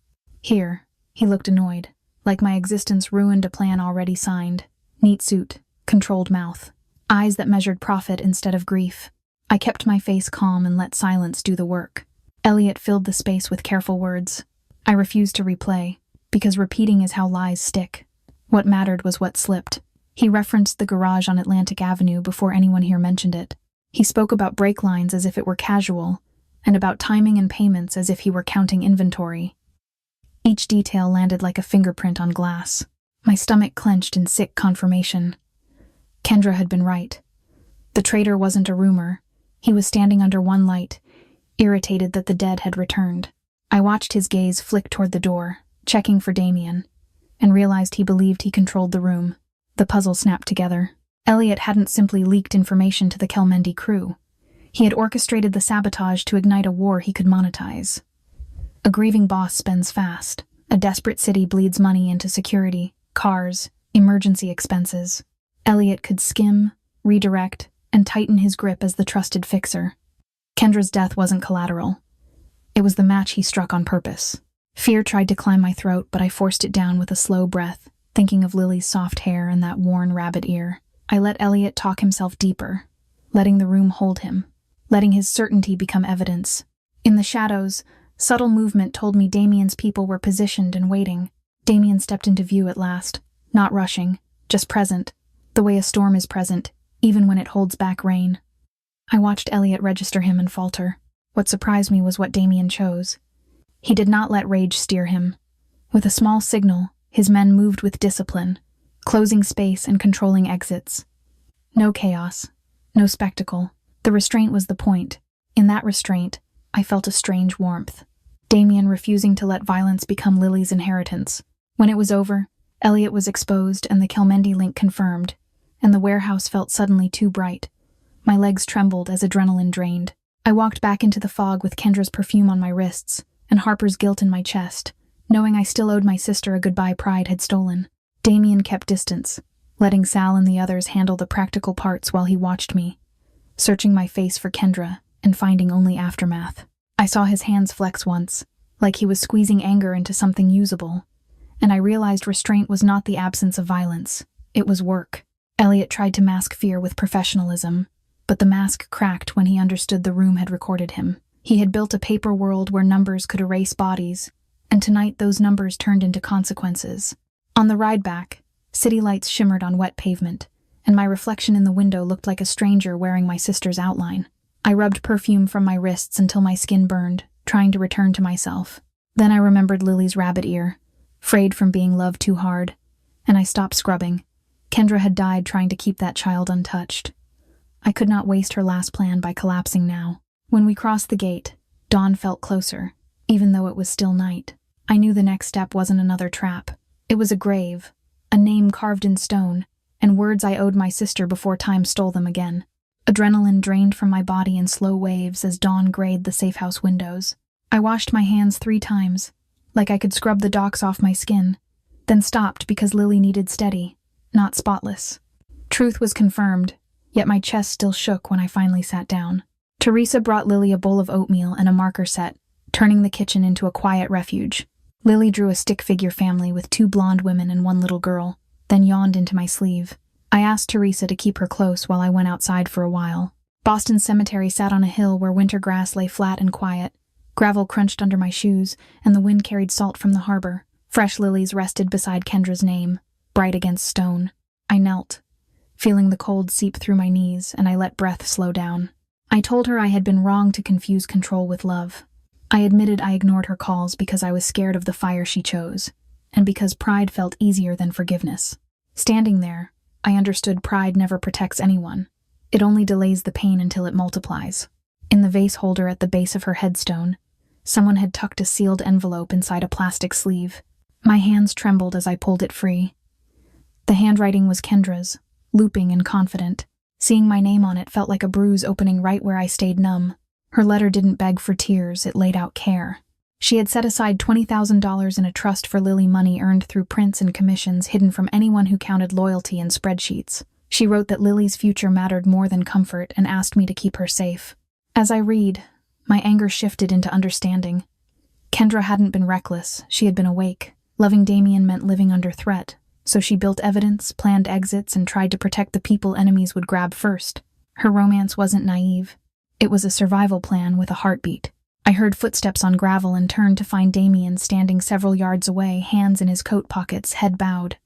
Here, he looked annoyed, like my existence ruined a plan already signed. Neat suit, controlled mouth, eyes that measured profit instead of grief. I kept my face calm and let silence do the work. Elliot filled the space with careful words. I refused to replay, because repeating is how lies stick. What mattered was what slipped. He referenced the garage on Atlantic Avenue before anyone here mentioned it. He spoke about brake lines as if it were casual, and about timing and payments as if he were counting inventory. Each detail landed like a fingerprint on glass. My stomach clenched in sick confirmation. Kendra had been right. The traitor wasn't a rumor. He was standing under one light, irritated that the dead had returned. I watched his gaze flick toward the door, checking for Damien, and realized he believed he controlled the room. The puzzle snapped together. Elliot hadn't simply leaked information to the Kelmendi crew. He had orchestrated the sabotage to ignite a war he could monetize. A grieving boss spends fast. A desperate city bleeds money into security, cars, emergency expenses. Elliot could skim, redirect, and tighten his grip as the trusted fixer. Kendra's death wasn't collateral. It was the match he struck on purpose. Fear tried to climb my throat, but I forced it down with a slow breath, thinking of Lily's soft hair and that worn rabbit ear. I let Elliot talk himself deeper, letting the room hold him, letting his certainty become evidence. In the shadows, subtle movement told me Damien's people were positioned and waiting. Damien stepped into view at last, not rushing, just present, the way a storm is present, even when it holds back rain. I watched Elliot register him and falter. What surprised me was what Damien chose. He did not let rage steer him. With a small signal, his men moved with discipline, closing space and controlling exits. No chaos, no spectacle. The restraint was the point. In that restraint, I felt a strange warmth. Damien refusing to let violence become Lily's inheritance. When it was over, Elliot was exposed and the Kelmendi link confirmed, and the warehouse felt suddenly too bright. My legs trembled as adrenaline drained. I walked back into the fog with Kendra's perfume on my wrists and Harper's guilt in my chest, knowing I still owed my sister a goodbye pride had stolen. Damien kept distance, letting Sal and the others handle the practical parts while he watched me, searching my face for Kendra and finding only aftermath. I saw his hands flex once, like he was squeezing anger into something usable, and I realized restraint was not the absence of violence, it was work. Elliot tried to mask fear with professionalism, but the mask cracked when he understood the room had recorded him. He had built a paper world where numbers could erase bodies, and tonight those numbers turned into consequences. On the ride back, city lights shimmered on wet pavement, and my reflection in the window looked like a stranger wearing my sister's outline. I rubbed perfume from my wrists until my skin burned, trying to return to myself. Then I remembered Lily's rabbit ear, frayed from being loved too hard, and I stopped scrubbing. Kendra had died trying to keep that child untouched. I could not waste her last plan by collapsing now. When we crossed the gate, dawn felt closer, even though it was still night. I knew the next step wasn't another trap. It was a grave, a name carved in stone, and words I owed my sister before time stole them again. Adrenaline drained from my body in slow waves as dawn grayed the safehouse windows. I washed my hands 3 times, like I could scrub the docks off my skin, then stopped because Lily needed steady, not spotless. Truth was confirmed, yet my chest still shook when I finally sat down. Teresa brought Lily a bowl of oatmeal and a marker set, turning the kitchen into a quiet refuge. Lily drew a stick figure family with 2 blonde women and 1 little girl, then yawned into my sleeve. I asked Teresa to keep her close while I went outside for a while. Boston Cemetery sat on a hill where winter grass lay flat and quiet. Gravel crunched under my shoes, and the wind carried salt from the harbor. Fresh lilies rested beside Kendra's name, bright against stone. I knelt, feeling the cold seep through my knees, and I let breath slow down. I told her I had been wrong to confuse control with love. I admitted I ignored her calls because I was scared of the fire she chose, and because pride felt easier than forgiveness. Standing there, I understood pride never protects anyone. It only delays the pain until it multiplies. In the vase holder at the base of her headstone, someone had tucked a sealed envelope inside a plastic sleeve. My hands trembled as I pulled it free. The handwriting was Kendra's, looping and confident. Seeing my name on it felt like a bruise opening right where I stayed numb. Her letter didn't beg for tears, it laid out care. She had set aside $20,000 in a trust for Lily money earned through prints and commissions hidden from anyone who counted loyalty in spreadsheets. She wrote that Lily's future mattered more than comfort and asked me to keep her safe. As I read, my anger shifted into understanding. Kendra hadn't been reckless, she had been awake. Loving Damien meant living under threat, so she built evidence, planned exits, and tried to protect the people enemies would grab first. Her romance wasn't naive. It was a survival plan with a heartbeat. I heard footsteps on gravel and turned to find Damien standing several yards away, hands in his coat pockets, head bowed.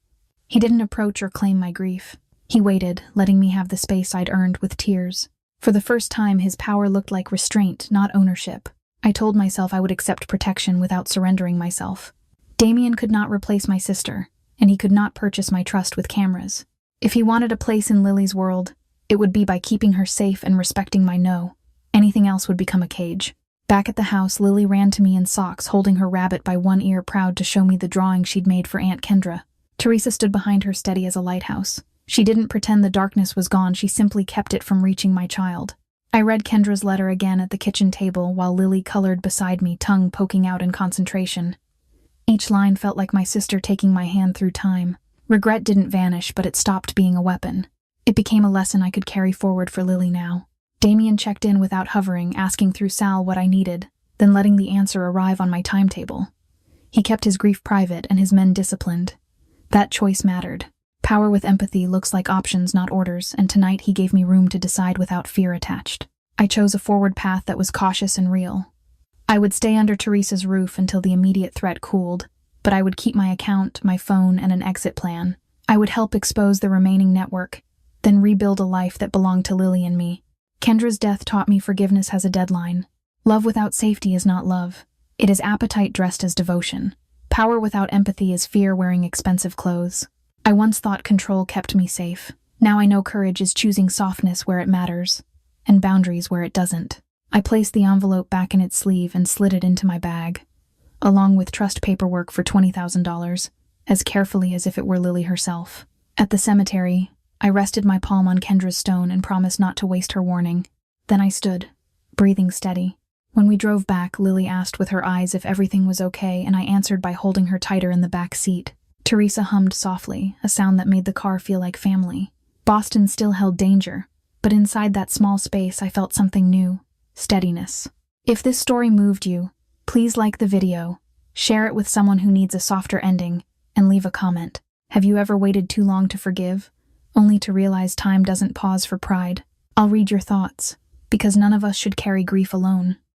He didn't approach or claim my grief. He waited, letting me have the space I'd earned with tears. For the first time, his power looked like restraint, not ownership. I told myself I would accept protection without surrendering myself. Damien could not replace my sister, and he could not purchase my trust with cameras. If he wanted a place in Lily's world, it would be by keeping her safe and respecting my no. Anything else would become a cage. Back at the house, Lily ran to me in socks, holding her rabbit by one ear, proud to show me the drawing she'd made for Aunt Kendra. Teresa stood behind her, steady as a lighthouse. She didn't pretend the darkness was gone, she simply kept it from reaching my child. I read Kendra's letter again at the kitchen table while Lily colored beside me, tongue poking out in concentration. Each line felt like my sister taking my hand through time. Regret didn't vanish, but it stopped being a weapon. It became a lesson I could carry forward for Lily now. Damien checked in without hovering, asking through Sal what I needed, then letting the answer arrive on my timetable. He kept his grief private and his men disciplined. That choice mattered. Power with empathy looks like options, not orders, and tonight he gave me room to decide without fear attached. I chose a forward path that was cautious and real. I would stay under Teresa's roof until the immediate threat cooled, but I would keep my account, my phone, and an exit plan. I would help expose the remaining network, then rebuild a life that belonged to Lily and me. Kendra's death taught me forgiveness has a deadline. Love without safety is not love. It is appetite dressed as devotion. Power without empathy is fear wearing expensive clothes. I once thought control kept me safe. Now I know courage is choosing softness where it matters, and boundaries where it doesn't. I placed the envelope back in its sleeve and slid it into my bag, along with trust paperwork for $20,000, as carefully as if it were Lily herself. At the cemetery, I rested my palm on Kendra's stone and promised not to waste her warning. Then I stood, breathing steady. When we drove back, Lily asked with her eyes if everything was okay, and I answered by holding her tighter in the back seat. Teresa hummed softly, a sound that made the car feel like family. Boston still held danger, but inside that small space I felt something new: steadiness. If this story moved you, please like the video, share it with someone who needs a softer ending, and leave a comment. Have you ever waited too long to forgive, only to realize time doesn't pause for pride? I'll read your thoughts, because none of us should carry grief alone.